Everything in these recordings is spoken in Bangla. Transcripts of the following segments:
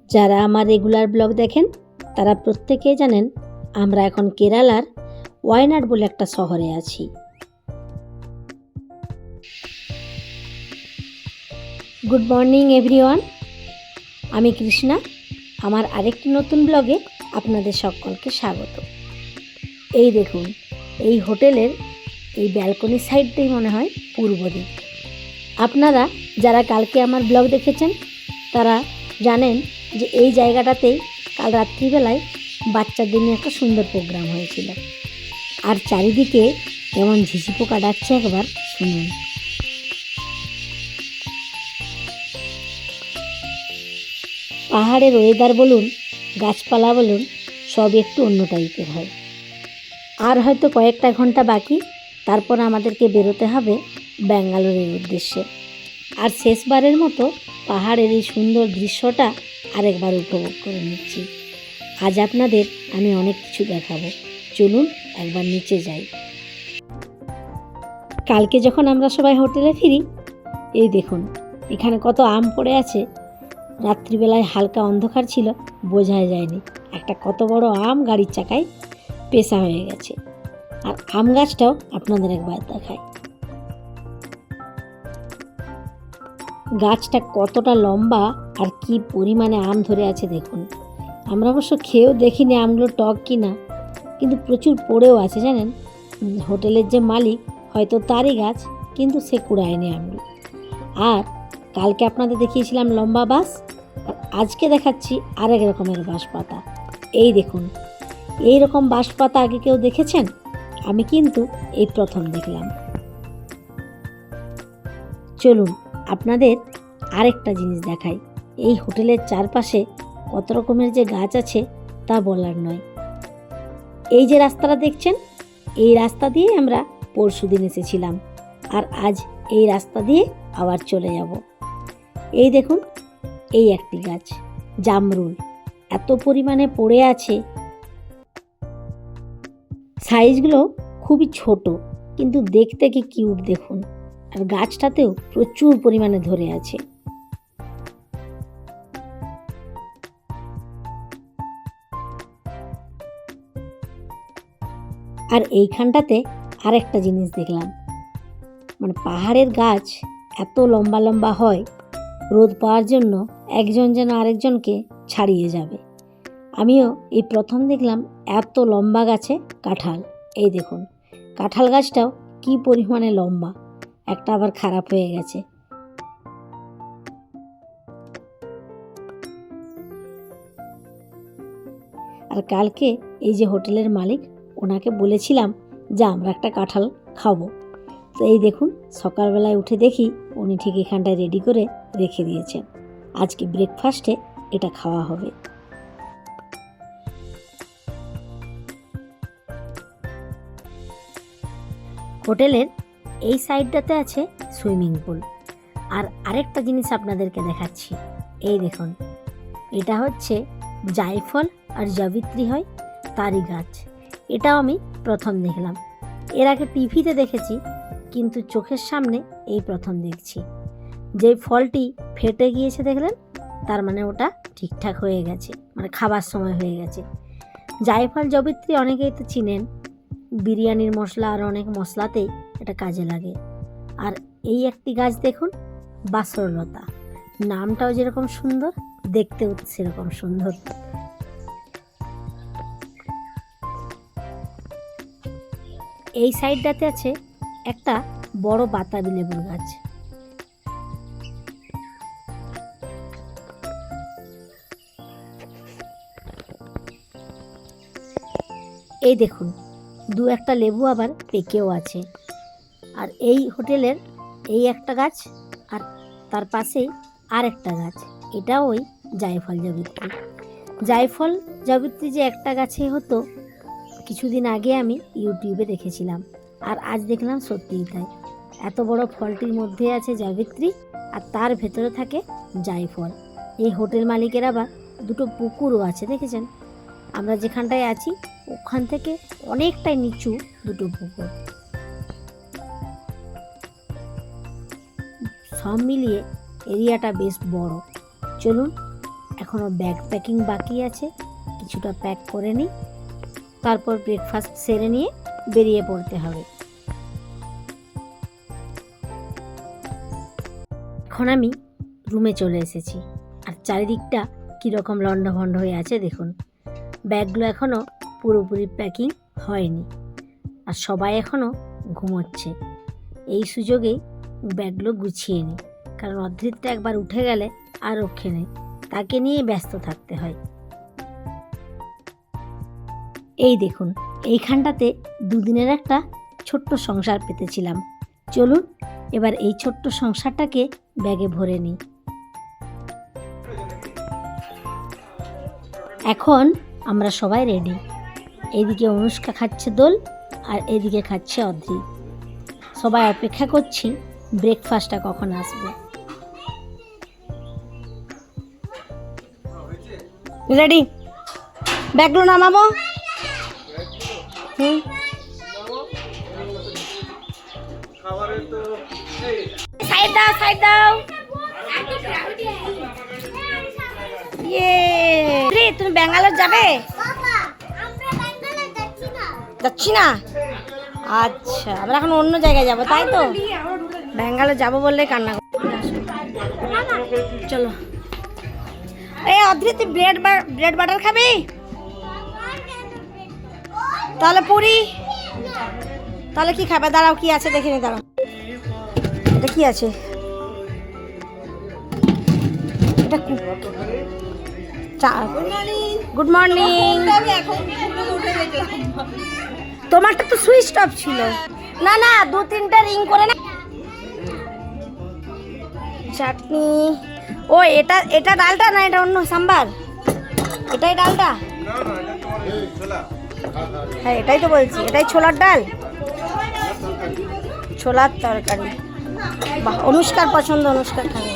যারা আমার রেগুলার ব্লগ দেখেন তারা প্রত্যেকেই জানেন আমরা এখন কেরালার ওয়ায়নাড বলে একটা শহরে আছি। গুড মর্নিং এভরিওয়ান, আমি কৃষ্ণা। আমার আরেকটি নতুন ব্লগে আপনাদের সকলকে স্বাগত। এই দেখুন, এই হোটেলের এই ব্যালকনি সাইডটাই মনে হয় পূর্ব দিক। আপনারা যারা কালকে আমার ব্লগ দেখেছেন তারা জানেন যে এই জায়গাটাতেই কাল রাত্রিবেলায় বাচ্চাদের নিয়ে একটা সুন্দর প্রোগ্রাম হয়েছিল। আর চারিদিকে কেমন ঝিঝি পোকা ডাকছে একবার শুনুন। পাহাড়ের ওয়েদার বলুন, গাছপালা বলুন, সব একটু অন্য টাইপের হয়। আর হয়তো কয়েকটা ঘন্টা বাকি, তারপর আমাদেরকে বেরোতে হবে ব্যাঙ্গালোরের উদ্দেশ্যে। আর শেষবারের মতো পাহাড়ের এই সুন্দর দৃশ্যটা আরেকবার উপভোগ করে নিচ্ছি। আজ আপনাদের আমি অনেক কিছু দেখাবো, চলুন একবার নিচে যাই। কালকে যখন আমরা সবাই হোটেলে ফিরি, এই দেখুন এখানে কত আম পড়ে আছে। রাত্রিবেলায় হালকা অন্ধকার ছিল, বোঝাই যায়নি একটা কত বড় আম গাড়ির চাকায় পেশা হয়ে গেছে। আর আম গাছটাও আপনাদের একবার দেখাই। গাছটা কতটা লম্বা আর কি পরিমাণে আম ধরে আছে দেখুন। আমরা অবশ্য খেয়েও দেখিনি আমগুলো টক কি না, কিন্তু প্রচুর পড়েও আছে জানেন। হোটেলের যে মালিক হয়তো তারই গাছ, কিন্তু সে কুড়ায়নি আমগুলো। আর কালকে আপনাদের দেখিয়েছিলাম লম্বা বাঁশ, আর আজকে দেখাচ্ছি আরেক রকমের বাঁশ পাতা। এই দেখুন, এই রকম বাঁশ পাতা আগে কেউ দেখেছেন? আমি কিন্তু এই প্রথম দেখলাম। চলুন আপনাদের আরেকটা জিনিস দেখাই। এই হোটেলের চারপাশে কত রকমের যে গাছ আছে তা বলার নয়। এই যে রাস্তাটা দেখছেন, এই রাস্তা দিয়ে আমরা পরশুদিন এসেছিলাম, আর আজ এই রাস্তা দিয়ে আবার চলে যাব। এই দেখুন, এই একটি গাছ জামরুল এত পরিমাণে পড়ে আছে। সাইজগুলো খুবই ছোট, কিন্তু দেখতে কি কিউট দেখুন। আর গাছটাতেও প্রচুর পরিমাণে ধরে আছে। আর এইখানটাতে আরেকটা জিনিস দেখলাম, মানে পাহাড়ের গাছ এত লম্বা লম্বা হয়, রোদ পাওয়ার জন্য একজন যেন আরেকজনকে ছাড়িয়ে যাবে। আমিও এই প্রথম দেখলাম এত লম্বা গাছে কাঁঠাল। এই দেখুন, কাঁঠাল গাছটাও কি পরিমাণে লম্বা, একটা আবার খারাপ হয়ে গেছে। আর কালকে এই যে হোটেলের মালিক, ওনাকে বলেছিলাম যে আমরা একটা কাঁঠাল খাবো। তো এই দেখুন, সকালবেলায় উঠে দেখি উনি ঠিক এখানটায় রেডি করে রেখে দিয়েছেন। আজকে ব্রেকফাস্টে এটা খাওয়া হবে। হোটেলের এই সাইডটাতে আছে সুইমিং পুল। আর আরেকটা জিনিস আপনাদেরকে দেখাচ্ছি। এই দেখুন, এটা হচ্ছে জায়ফল আর জাবিত্রী হয় তারই গাছ। এটাও আমি প্রথম দেখলাম। এর আগে টিভিতে দেখেছি, কিন্তু চোখের সামনে এই প্রথম দেখছি। যে ফলটি ফেটে গিয়েছে দেখলেন, তার মানে ওটা ঠিকঠাক হয়ে গেছে, মানে খাবার সময় হয়ে গেছে। জায়ফল জাবিত্রী অনেকেই তো চিনেন, বিরিয়ানির মশলা আর অনেক মশলাতেই এটা কাজে লাগে। আর এই একটি গাছ দেখুন, বাসরলতা, নামটাও যেরকম সুন্দর, দেখতেও সেরকম সুন্দর। এই সাইডটাতে আছে একটা বড় বাতাবি লেবুর গাছ। এই দেখুন, দু একটা লেবু আবার পেকেও আছে। আর এই হোটেলের এই একটা গাছ, আর তার পাশেই আর একটা গাছ, এটাও ওই জায়ফল জাবিত্রী। জায়ফল জাবিত্রী যে একটা গাছে হতো, কিছুদিন আগে আমি ইউটিউবে দেখেছিলাম, আর আজ দেখলাম সত্যিই তাই। এত বড় ফলটির মধ্যে আছে জাবিত্রী, আর তার ভেতরে থাকে জায়ফল। এই হোটেল মালিকের আবার দুটো পুকুরও আছে, দেখেছেন? আমরা যেখানটায় আছি ওখান থেকে অনেকটাই নিচু দুটো পুকুর। সব মিলিয়ে এরিয়াটা বেশ বড়। চলুন এখনও ব্যাগ প্যাকিং বাকি আছে, কিছুটা প্যাক করে নিই, তারপর ব্রেকফাস্ট সেরে নিয়ে বেরিয়ে পড়তে হবে। এখন আমি রুমে চলে এসেছি, আর চারিদিকটা কীরকম লণ্ডভণ্ড হয়ে আছে দেখুন। ব্যাগগুলো এখনও পুরোপুরি প্যাকিং হয়নি, আর সবাই এখনও ঘুমোচ্ছে। এই সুযোগেই ব্যাগগুলো গুছিয়ে নিই, কারণ অদ্রিতটা একবার উঠে গেলে আর রক্ষে নেই, তাকে নিয়ে ব্যস্ত থাকতে হয়। এই দেখুন, এইখানটাতে দুদিনের একটা ছোট্ট সংসার পেতেছিলাম। চলুন এবার এই ছোট্ট সংসারটাকে ব্যাগে ভরে নিই। এখন আমরা সবাই রেডি। এইদিকে অনুষ্কা খাচ্ছে দোল, আর এদিকে খাচ্ছে অদ্রিত। সবাই অপেক্ষা করছি ব্রেকফাস্টটা কখন আসবে। রেডি, ব্যাগগুলো নামাবো। সাইড দাও, সাইড দাও। ইয়ে, তুমি ব্যাঙ্গালোর যাবে? যাচ্ছি না, আচ্ছা আমরা এখন অন্য জায়গায় যাবো, তাই তো? ব্যাঙ্গালোর যাবো বললে কান্না করতে। চলো। এই অদ্রিত, ব্রেড বাটার খাবি? তাহলে পুরি, তাহলে কি খাবে? দাঁড়াও, কি আছে দেখে নি, দাঁড়াও। এটা কি আছে? এটা গুড মর্নিং। তোমারটা তো সুইচ অফ ছিল। না না, 2-3টা রিং করে না। চাটনি, ও এটা এটা ডালটা না, এটা অন্য সাম্বার। এটাই ডালটা? হ্যাঁ এটাই তো বলছি, এটাই ছোলার ডাল, ছোলার তরকারি। বাহ, অনুষ্কার পছন্দ, অনুষ্কার খাবে।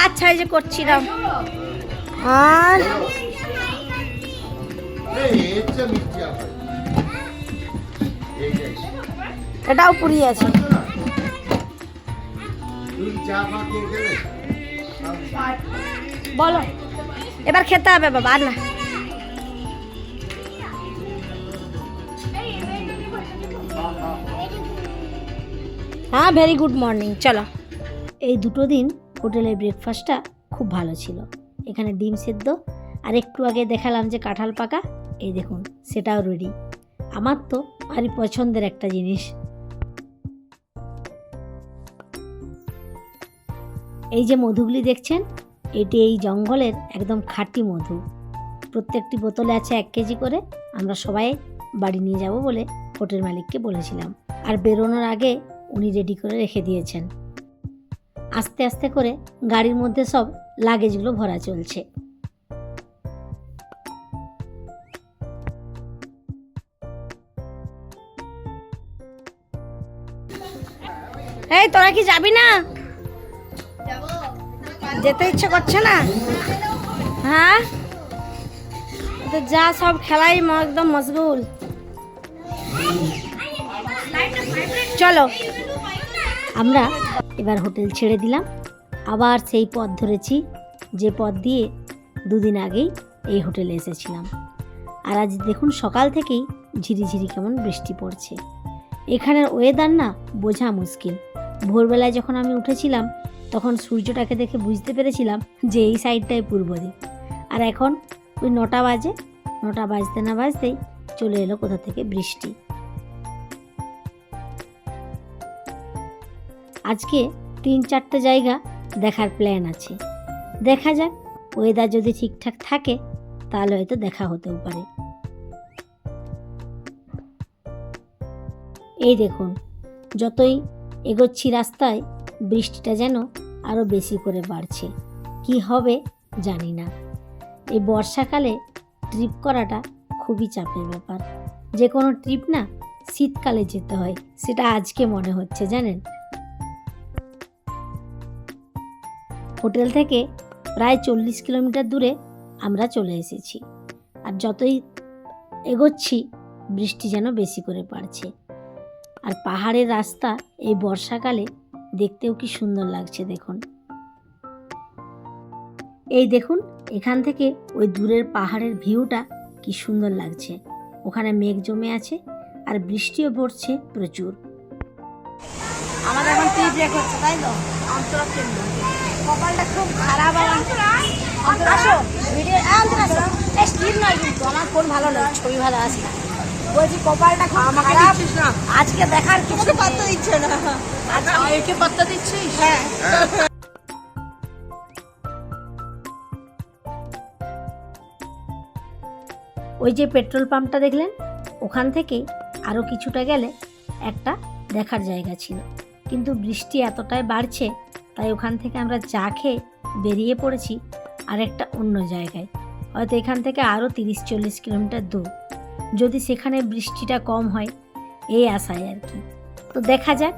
আচ্ছা, এই যে করছি না। আর এটাও পুরি আছে। বলো, এবার খেতে হবে বাবা, আর না। হ্যাঁ, ভেরি গুড মর্নিং। চলো। এই দুটো দিন হোটেলের ব্রেকফাস্টটা খুব ভালো ছিল। এখানে ডিম সেদ্ধ, আর একটু আগে দেখালাম যে কাঁঠাল পাকা, এই দেখুন সেটাও রেডি। আমার তো ভারী পছন্দের একটা জিনিস। এই যে মধুগুলি দেখছেন, এটি এই জঙ্গলের একদম খাঁটি মধু। প্রত্যেকটি বোতলে আছে 1 কেজি করে। আমরা সবাই বাড়ি নিয়ে যাব বলে হোটেল মালিককে বলেছিলাম, আর বেরোনোর আগে উনি রেডি করে রেখে দিয়েছেন। আস্তে আস্তে করে গাড়ির মধ্যে সব লাগেজগুলো ভরা চলছে। এই তোরা কি যাবি না? যেতে ইচ্ছে করছে না? হ্যাঁ, তো যা, সব খেলাই একদম মশগুল। চলো, আমরা এবার হোটেল ছেড়ে দিলাম, আবার সেই পথ ধরেছি যে পথ দিয়ে 2 দিন আগেই এই হোটেলে এসেছিলাম। আর আজ দেখুন সকাল থেকেই ঝিরিঝিরি কেমন বৃষ্টি পড়ছে। এখানের ওয়েদার না বোঝা মুশকিল। ভোরবেলায় যখন আমি উঠেছিলাম তখন সূর্যটাকে দেখে বুঝতে পেরেছিলাম যে এই সাইডটাই পূর্ব দিক। আর এখন ওই 9টা বাজে, 9টা বাজতে না বাজতেই চলে এলো কোথা থেকে বৃষ্টি। আজকে 3-4টে জায়গা দেখার প্ল্যান আছে। দেখা যাক, ওয়েদার যদি ঠিকঠাক থাকে তাহলে হয়তো দেখা হতেও পারে। এই দেখুন, যতই এগোচ্ছি রাস্তায় বৃষ্টিটা যেন আরও বেশি করে বাড়ছে। কি হবে জানি না। এই বর্ষাকালে ট্রিপ করাটা খুবই চাপের ব্যাপার। যে কোনো ট্রিপ না শীতকালে যেতে হয়, সেটা আজকে মনে হচ্ছে জানেন। হোটেল থেকে প্রায় 40 কিলোমিটার দূরে আমরা চলে এসেছি, আর যতই এগোচ্ছি বৃষ্টি যেন বেশি করে পড়ছে। আর পাহাড়ের রাস্তা এই বর্ষাকালে দেখতেও কি সুন্দর লাগছে দেখুন। এই দেখুন, এখান থেকে ওই দূরের পাহাড়ের ভিউটা কি সুন্দর লাগছে। ওখানে মেঘ জমে আছে আর বৃষ্টিও পড়ছে প্রচুর। আমাদের এখন টি ব্রেক হচ্ছে, তাই তো? কপালটা খুব খারাপ। আসো ভিডিও আসো, স্টিল নয় কিন্তু আমার ফোন ভালো নয়, ছবি ভালো আসে না। বলছি কপালটা খুব খারাপ, আজকে দেখার কিছু পাত্তা দিচ্ছে না। আজকে পাত্তা দিচ্ছিস? হ্যাঁ। ওই যে পেট্রোল পাম্পটা দেখলেন, ওখান থেকে আরও কিছুটা গেলে একটা দেখার জায়গা ছিল, কিন্তু বৃষ্টি এতটাই বাড়ছে তাই ওখান থেকে আমরা চা খেয়ে বেরিয়ে পড়েছি আরেকটা অন্য জায়গায়। হয়তো এখান থেকে আরও 30-40 কিলোমিটার দূর, যদি সেখানে বৃষ্টিটা কম হয় এই আশায় আর কি। তো দেখা যাক,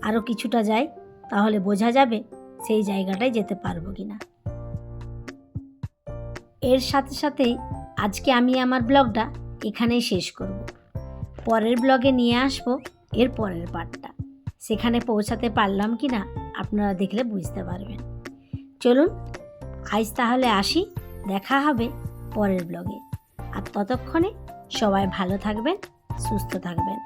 আরও কিছুটা যাই, তাহলে বোঝা যাবে সেই জায়গাটায় যেতে পারবো কিনা। এর সাথে সাথেই আজকে আমি আমার ব্লগটা এখানেই শেষ করব। পরের ব্লগে নিয়ে আসবো এর পরের পার্টটা। সেখানে পৌঁছাতে পারলাম কি না আপনারা দেখলে বুঝতে পারবেন। চলুন আজ তাহলে আসি, দেখা হবে পরের ব্লগে। আর ততক্ষণে সবাই ভালো থাকবেন, সুস্থ থাকবেন।